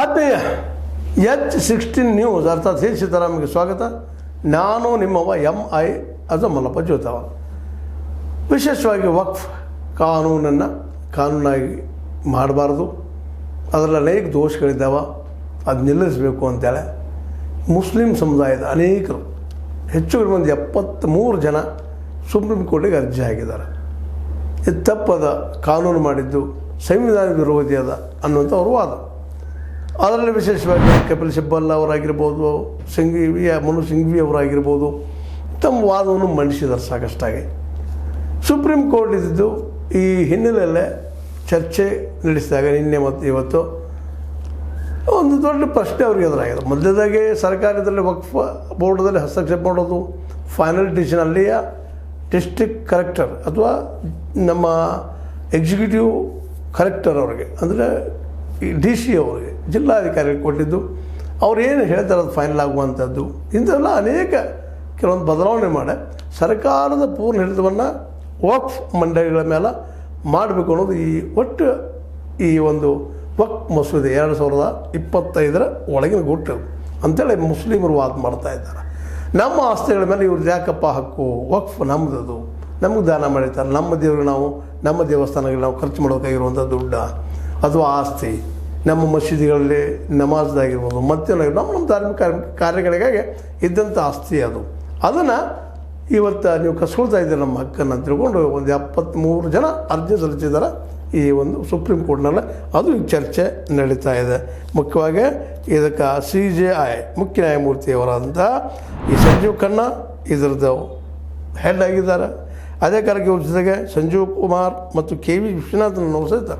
ಆತ್ಮೀಯ H16 news ಅರ್ಥಾತ್ ಹೇ ಸೀತಾರಾಮ್ಗೆ ಸ್ವಾಗತ. ನಾನು ನಿಮ್ಮವ MI ಅಜಮಲ್ಲಪ್ಪ ಜೋತಾವ. ವಿಶೇಷವಾಗಿ ವಕ್ಫ್ ಕಾನೂನನ್ನು ಕಾನೂನಾಗಿ ಮಾಡಬಾರ್ದು, ಅದರಲ್ಲಿ ಅನೇಕ ದೋಷಗಳಿದ್ದಾವೆ, ಅದು ನಿಲ್ಲಿಸಬೇಕು ಅಂತೇಳಿ ಮುಸ್ಲಿಂ ಸಮುದಾಯದ ಅನೇಕರು ಹೆಚ್ಚು ಕಡಿಮೆ 73 ಜನ ಸುಪ್ರೀಂ ಕೋರ್ಟಿಗೆ ಅರ್ಜಿ ಹಾಕಿದ್ದಾರೆ. ಇದು ತಪ್ಪದ, ಕಾನೂನು ಮಾಡಿದ್ದು ಸಂವಿಧಾನ ವಿರೋಧಿ ಅದ ಅನ್ನುವಂಥ ಅವ್ರ ವಾದ. ಅದರಲ್ಲಿ ವಿಶೇಷವಾಗಿ ಕಪಿಲ್ ಸಿಬ್ಬಲ್ ಅವರಾಗಿರ್ಬೋದು, ಮನು ಸಿಂಘ್ವಿ ಅವರಾಗಿರ್ಬೋದು ತಮ್ಮ ವಾದವನ್ನು ಮಂಡಿಸಿದ್ದಾರೆ ಸಾಕಷ್ಟಾಗಿ. ಸುಪ್ರೀಂ ಕೋರ್ಟ್ ಇದ್ದಿದ್ದು ಈ ಹಿನ್ನೆಲೆಯಲ್ಲೇ ಚರ್ಚೆ ನಡೆಸಿದಾಗ ನಿನ್ನೆ ಮತ್ತು ಇವತ್ತು ಒಂದು ದೊಡ್ಡ ಪ್ರಶ್ನೆ ಅವ್ರಿಗೆ ಎದುರಾಗಿದೆ. ಮೊದಲದಾಗಿ ಸರ್ಕಾರದಲ್ಲಿ ವಕ್ಫ್ ಬೋರ್ಡ್ದಲ್ಲಿ ಹಸ್ತಕ್ಷೇಪ ಮಾಡೋದು, ಫೈನಲ್ ಡಿಸಿಷನ್ ಅಲ್ಲಿಯ ಡಿಸ್ಟ್ರಿಕ್ಟ್ ಕಲೆಕ್ಟರ್ ಅಥವಾ ನಮ್ಮ ಎಕ್ಸಿಕ್ಯೂಟಿವ್ ಕಲೆಕ್ಟರ್ ಅವರಿಗೆ ಅಂದರೆ DC ಅವರಿಗೆ, ಜಿಲ್ಲಾಧಿಕಾರಿಗೆ ಕೊಟ್ಟಿದ್ದು. ಅವ್ರು ಏನು ಹೇಳ್ತಾರೆ ಅದು ಫೈನಲ್ ಆಗುವಂಥದ್ದು. ಇಂಥವೆಲ್ಲ ಅನೇಕ ಕೆಲವೊಂದು ಬದಲಾವಣೆ ಮಾಡಿ ಸರ್ಕಾರದ ಪೂರ್ಣ ಹಿಡಿತವನ್ನು ವಕ್ಫ್ ಮಂಡಳಿಗಳ ಮೇಲೆ ಮಾಡಬೇಕು ಅನ್ನೋದು ಒಟ್ಟು ಈ ಒಂದು ವಕ್ಫ್ ಮಸೂದೆ 2025 ಒಳಗಿನ ಗುಟ್ಟು ಅಂತೇಳಿ ಮುಸ್ಲಿಮರು ವಾದ ಮಾಡ್ತಾ ಇದ್ದಾರೆ. ನಮ್ಮ ಆಸ್ತಿಗಳ ಮೇಲೆ ಇವ್ರದ್ದು ಯಾಕಪ್ಪ ಹಕ್ಕು, ವಕ್ಫ್ ನಮ್ಮದು, ನಮಗೆ ದಾನ ಮಾಡಿರ್ತಾರೆ, ನಮ್ಮ ದೇವ್ರಿಗೆ ನಾವು ನಮ್ಮ ದೇವಸ್ಥಾನಗಳಿಗೆ ನಾವು ಖರ್ಚು ಮಾಡೋಕ್ಕಾಗಿರುವಂಥ ದುಡ್ಡು ಅಥವಾ ಆಸ್ತಿ, ನಮ್ಮ ಮಸೀದಿಗಳಲ್ಲಿ ನಮಾಜ್ದಾಗಿರ್ಬೋದು, ಮತ್ತೇನಾಗಿರ್ಬೋದು, ನಮ್ಮ ಧಾರ್ಮಿಕ ಕಾರ್ಯಗಳಿಗಾಗಿ ಇದ್ದಂಥ ಆಸ್ತಿ ಅದನ್ನು ಇವತ್ತು ನೀವು ಕಸ್ಕೊಳ್ತಾ ಇದ್ದೀರಿ ನಮ್ಮ ಹಕ್ಕನ್ನು ಅಂತ ತಿಳ್ಕೊಂಡು ಒಂದು 73 ಜನ ಅರ್ಜಿ ಸಲ್ಲಿಸಿದ್ದಾರೆ ಈ ಒಂದು ಸುಪ್ರೀಂ ಕೋರ್ಟ್ನಲ್ಲಿ. ಅದು ಈಗ ಚರ್ಚೆ ನಡೀತಾ ಇದೆ. ಮುಖ್ಯವಾಗಿ ಇದಕ್ಕೆ CJI ಮುಖ್ಯ ನ್ಯಾಯಮೂರ್ತಿಯವರಾದಂಥ ಈ ಸಂಜೀವ್ ಖನ್ನಾ ಇದರದ್ದು ಹೆಡ್ ಆಗಿದ್ದಾರೆ. ಅದೇ ಕಾರ್ಯಕ್ಕೆ ಜೊತೆಗೆ ಸಂಜೀವ್ ಕುಮಾರ್ ಮತ್ತು KV ವಿಶ್ವನಾಥನ್ ಸಹಿತ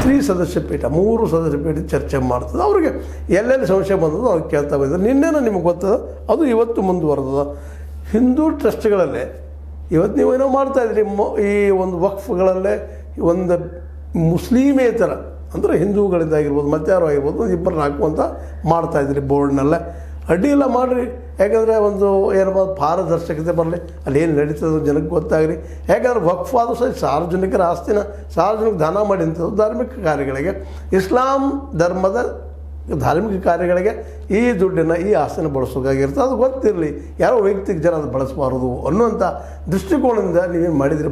3 ಸದಸ್ಯ ಪೀಠ 3 ಸದಸ್ಯ ಪೀಠ ಚರ್ಚೆ ಮಾಡ್ತದೆ. ಅವರಿಗೆ ಎಲ್ಲೆಲ್ಲಿ ಸಮಸ್ಯೆ ಬಂದದ್ದು ಅವ್ರು ಕೇಳ್ತಾ ಬಂದಿದ್ದಾರೆ. ನಿನ್ನೆನೂ ನಿಮಗೆ ಗೊತ್ತದ, ಅದು ಇವತ್ತು ಮುಂದುವರೆದ. ಹಿಂದೂ ಟ್ರಸ್ಟ್ಗಳಲ್ಲೇ ಇವತ್ತು ನೀವೇನೋ ಮಾಡ್ತಾಯಿದ್ರಿ, ಈ ಒಂದು ವಕ್ಫ್ಗಳಲ್ಲೇ ಒಂದು ಮುಸ್ಲಿಮೇತರ ಅಂದರೆ ಹಿಂದೂಗಳಿಂದಾಗಿರ್ಬೋದು ಮತ್ತಾರು ಆಗಿರ್ಬೋದು ಇಬ್ಬರನ್ನ ಹಾಕುವಂಥ ಮಾಡ್ತಾಯಿದ್ರಿ ಬೋರ್ಡ್ನಲ್ಲೇ. ಅಡ್ಡಿ ಇಲ್ಲ ಮಾಡಿರಿ, ಯಾಕಂದರೆ ಒಂದು ಏನಪ್ಪ ಪಾರದರ್ಶಕತೆ ಬರಲಿ, ಅಲ್ಲಿ ಏನು ನಡೀತದೆ ಜನಕ್ಕೆ ಗೊತ್ತಾಗಲಿ. ಯಾಕಂದರೆ ವಕ್ಫ್ ಆದರೂ ಸಹ ಸಾರ್ವಜನಿಕರ ಆಸ್ತಿನ ಸಾರ್ವಜನಿಕ ದಾನ ಮಾಡಿಂಥದ್ದು ಧಾರ್ಮಿಕ ಕಾರ್ಯಗಳಿಗೆ, ಇಸ್ಲಾಂ ಧರ್ಮದ ಧಾರ್ಮಿಕ ಕಾರ್ಯಗಳಿಗೆ ಈ ದುಡ್ಡನ್ನು ಈ ಆಸ್ತಿನ ಬಳಸೋಕಾಗಿರ್ತದೆ. ಅದು ಗೊತ್ತಿರಲಿ, ಯಾರೋ ವೈಯಕ್ತಿಕ ಜನ ಅದು ಬಳಸಬಾರದು ಅನ್ನುವಂಥ ದೃಷ್ಟಿಕೋನದಿಂದ ನೀವೇನು ಮಾಡಿದ್ರಿ